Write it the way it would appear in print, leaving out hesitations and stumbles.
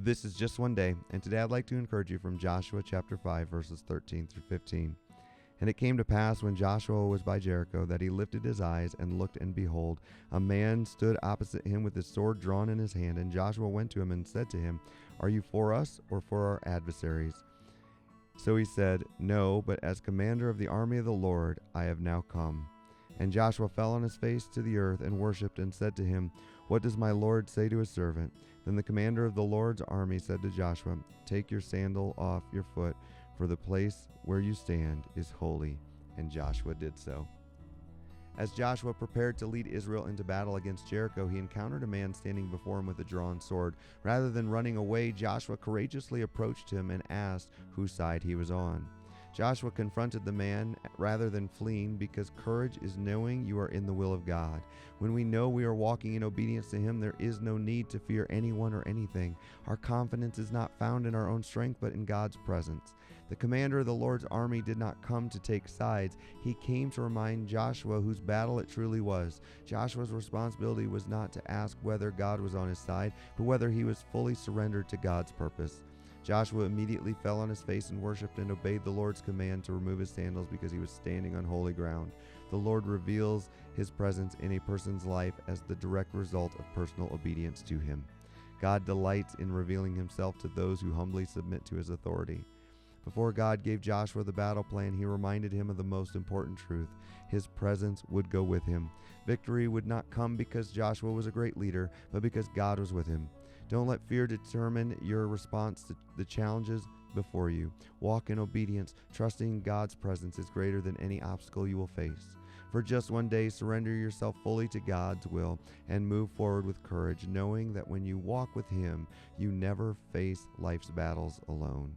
This is Just One Day, and today I'd like to encourage you from Joshua chapter 5, verses 13 through 15. And it came to pass when Joshua was by Jericho that he lifted his eyes and looked, and behold, a man stood opposite him with his sword drawn in his hand. And Joshua went to him and said to him, Are you for us or for our adversaries? So he said, No, but as commander of the army of the Lord I have now come. And Joshua fell on his face to the earth and worshipped, and said to him, What does my Lord say to his servant? Then the commander of the Lord's army said to Joshua, Take your sandal off your foot, for the place where you stand is holy. And Joshua did so. As Joshua prepared to lead Israel into battle against Jericho, he encountered a man standing before him with a drawn sword. Rather than running away, Joshua courageously approached him and asked whose side he was on. Joshua confronted the man rather than fleeing, because courage is knowing you are in the will of God. When we know we are walking in obedience to Him, there is no need to fear anyone or anything. Our confidence is not found in our own strength, but in God's presence. The commander of the Lord's army did not come to take sides. He came to remind Joshua whose battle it truly was. Joshua's responsibility was not to ask whether God was on his side, but whether he was fully surrendered to God's purpose. Joshua immediately fell on his face and worshipped and obeyed the Lord's command to remove his sandals, because he was standing on holy ground. The Lord reveals His presence in a person's life as the direct result of personal obedience to Him. God delights in revealing Himself to those who humbly submit to His authority. Before God gave Joshua the battle plan, He reminded him of the most important truth. His presence would go with him. Victory would not come because Joshua was a great leader, but because God was with him. Don't let fear determine your response to the challenges before you. Walk in obedience, trusting God's presence is greater than any obstacle you will face. For just one day, surrender yourself fully to God's will and move forward with courage, knowing that when you walk with Him, you never face life's battles alone.